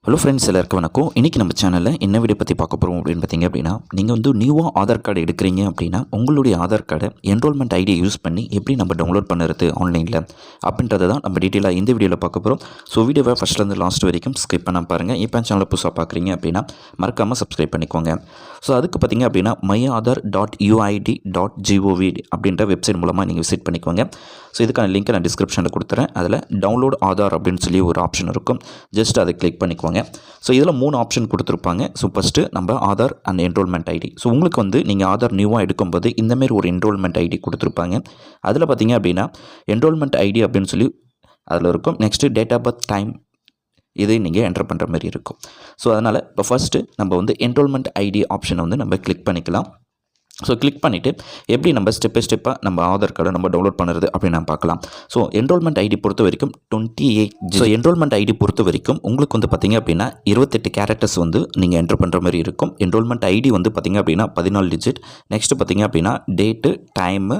Hello friends, எல்லாருக்கும் வணக்கம். இன்றைக்கி நம்ம சேனலில் என்ன வீடியோ பற்றி பார்க்க போகிறோம் அப்படின்னு பார்த்தீங்க அப்படின்னா, நீங்கள் வந்து நியூவாக ஆதார் கார்டு எடுக்கிறீங்க அப்படின்னா உங்களுடைய ஆதார் கார்டை என்ரோல்மெண்ட் ஐடியை யூஸ் பண்ணி எப்படி நம்ம டவுன்லோட் பண்ணுறது ஆன்லைனில் அப்படின்றத தான் நம்ம டீட்டெயிலாக இந்த வீடியோவில் பார்க்க போகிறோம். ஸோ வீடியோவை ஃபஸ்ட்லேருந்து லாஸ்ட் வரைக்கும் ஸ்கிப் பண்ண பாருங்கள். இப்போ சேனலை புதுசாக பார்க்குறீங்க அப்படின்னா மறக்காமல் சப்ஸ்கிரைப் பண்ணிக்கோங்க. ஸோ அதுக்கு பார்த்தீங்க அப்படின்னா myAadhar.uid.gov அப்படின்ற வெப்சைட் மூலமாக நீங்கள் விசிட் பண்ணிக்கோங்க. ஸோ இதுக்கான லிங்க்கை நான் டிஸ்கிரிப்ஷனில் கொடுத்துறேன். அதில் டவுன்லோட் ஆதார் அப்படின்னு சொல்லி ஒரு ஆப்ஷன் இருக்கும். ஜஸ்ட் அதை கிளிக் பண்ணிக்கோங்க. ஸோ இதில் 3 ஆப்ஷன் கொடுத்துருப்பாங்க. ஸோ ஃபஸ்ட்டு நம்ம Aadhaar and enrolment ID. So உங்களுக்கு வந்து நீங்கள் ஆதார் நியூவாக எடுக்கும்போது இந்தமாரி ஒரு என்ரோல்மெண்ட் ஐடி கொடுத்துருப்பாங்க. அதில் பார்த்தீங்க அப்படின்னா என்ரோல்மெண்ட் ஐடி அப்படின்னு சொல்லி அதில் இருக்கும். Next date of birth, time, இதை நீங்கள் என்டர் பண்ணுற மாதிரி இருக்கும். ஸோ அதனால் இப்போ ஃபஸ்ட்டு நம்ம வந்து என்ரோல்மெண்ட் ஐடி ஆப்ஷனை வந்து நம்ம கிளிக் பண்ணிக்கலாம். ஸோ கிளிக் பண்ணிவிட்டு எப்படி நம்ம ஸ்டெப் பை ஸ்டெப்பாக நம்ம ஆதார் கார்டை நம்ம டவுன்லோட் பண்ணுறது அப்படின்னு நம்ம பார்க்கலாம். ஸோ என்ரோல்மெண்ட் ஐடி பொறுத்த வரைக்கும் 28. ஸோ என்ரோல்மெண்ட் ஐடி பொறுத்த வரைக்கும் உங்களுக்கு வந்து பார்த்திங்க அப்படின்னா 28 கேரக்டர்ஸ் வந்து நீங்கள் என்டர் பண்ணுற மாதிரி இருக்கும். என்ரோல்மெண்ட் ஐடி வந்து பார்த்திங்க அப்படின்னா 14 டிஜிட். நெக்ஸ்ட்டு பார்த்திங்க அப்படின்னா டேட்டு, டைமு,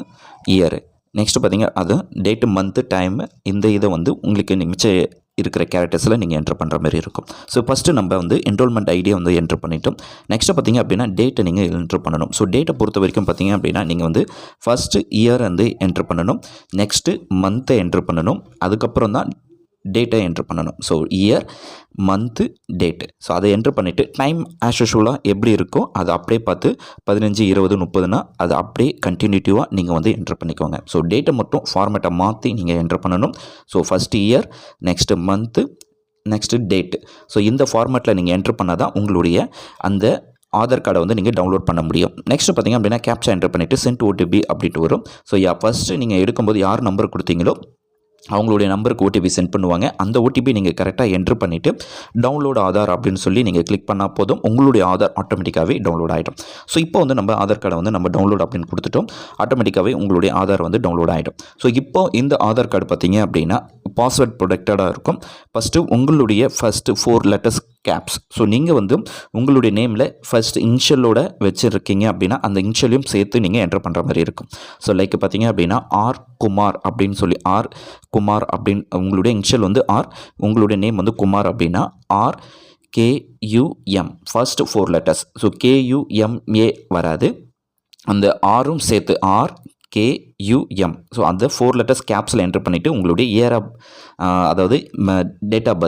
இயரு. நெக்ஸ்ட்டு பார்த்திங்க அது டேட்டு, மந்த்து, டைமு, இந்த இதை வந்து உங்களுக்கு மிச்சம் இருக்கிற கேரக்டர்ஸில் நீங்கள் என்டர் பண்ணுற மாதிரி இருக்கும். ஸோ ஃபஸ்ட்டு நம்ம வந்து என்ரோல்மெண்ட் ஐடியை வந்து என்டர் பண்ணிட்டோம். நெக்ஸ்ட்டு பார்த்திங்க அப்படின்னா டேட்டை நீங்கள் என்டர் பண்ணணும். ஸோ டேட்டை பொறுத்த வரைக்கும் பார்த்திங்க அப்படின்னா நீங்கள் வந்து ஃபஸ்ட்டு இயர் வந்து என்டர் பண்ணணும். நெக்ஸ்ட்டு மந்த்தை என்டர் பண்ணணும். அதுக்கப்புறம் தான் டேட்டை என்ட்ரு பண்ணணும். So year, month, date. So அதை என்ட்ரு பண்ணிவிட்டு டைம் ஆஸ் யூஷுவலாக எப்படி இருக்கோ அதை அப்படியே பார்த்து 15, 20, 30னா அது அப்படியே கண்டினியூட்டிவாக நீங்கள் வந்து என்ட்ரு பண்ணிக்கோங்க. ஸோ டேட்டை மட்டும் ஃபார்மேட்டை மாற்றி நீங்கள் என்ட்ரு பண்ணணும். So first year, next month, next date. So இந்த ஃபார்மேட்டில் நீங்கள் என்ட்ரு பண்ணால் தான் உங்களுடைய அந்த ஆதார் கார்டை வந்து நீங்கள் டவுன்லோட் பண்ண முடியும். நெக்ஸ்ட்டு பார்த்திங்க அப்படின்னா கேப்சா என்ட்ரு பண்ணிவிட்டு சென்ட் ஓடிபி அப்படின்ட்டு வரும். ஸோ ஃபஸ்ட்டு நீங்கள் எடுக்கும்போது யார் நம்பர் கொடுத்தீங்களோ அவங்களுடைய நம்பருக்கு ஓடிபி சென்ட் பண்ணுவாங்க. அந்த ஓடிபி நீங்கள் கரெக்டாக என்ட்ரு பண்ணிவிட்டு டவுன்லோட் ஆதார் அப்படின்னு சொல்லி நீங்கள் கிளிக் பண்ணால் போதும், உங்களுடைய ஆதார் ஆட்டோமேட்டிக்காகவே டவுன்லோட் ஆகிடும். ஸோ இப்போ வந்து நம்ம ஆதார் கார்டை வந்து நம்ம டவுன்லோட் அப்படின்னு கொடுத்துட்டோம். ஆட்டோமேட்டிக்காகவே உங்களுடைய ஆதார் வந்து டவுன்லோட் ஆகிடும். ஸோ இப்போ இந்த ஆதார் கார்டு பார்த்தீங்க அப்படின்னா பாஸ்வேர்ட் ப்ரொடெக்டடாக இருக்கும். ஃபஸ்ட்டு உங்களுடைய ஃபஸ்ட்டு 4 லெட்டர்ஸ் கேப்ஸ். ஸோ நீங்கள் வந்து உங்களுடைய நேமில் ஃபஸ்ட் இனிஷியலோட வச்சுருக்கீங்க அப்படின்னா அந்த இனிஷியலையும் சேர்த்து நீங்கள் என்டர் பண்ணுற மாதிரி இருக்கும். ஸோ லைக் பார்த்தீங்க அப்படின்னா ஆர் குமார் அப்படின்னு சொல்லி ஆர் குமார் அப்படின்னு உங்களுடைய இனிஷியல் வந்து ஆர், உங்களுடைய நேம் வந்து குமார் அப்படின்னா are KUM first 4 letters. So KUMA வராது, அந்த ஆரும் சேர்த்து ஆர் KUM. ஸோ அந்த 4 லெட்டர்ஸ் கேப்ஸில் என்டர் பண்ணிவிட்டு உங்களுடைய இயரை, அதாவது டேட் ஆஃப்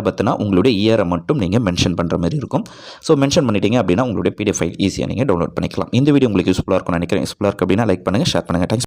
பர்த்னா உங்களுடைய இயரை மட்டும் நீங்கள் மென்ஷன் பண்ணுற மாதிரி இருக்கும். ஸோ மென்ஷன் பண்ணிட்டீங்க அப்படின்னா உங்களுடைய PDF ஃபைல் ஈஸியாக நீங்கள் டவுன்லோட் பண்ணிக்கலாம். இந்த வீடியோ உங்களுக்கு யூஸ்ஃபுல்லாக இருக்கும்னு நினைக்கிறேன். யூஸ்ஃபுல்லாக இருக்குது அப்படின்னா லைக் பண்ணுங்கள், ஷேர் பண்ணுங்கள். தேங்க்ஸ்.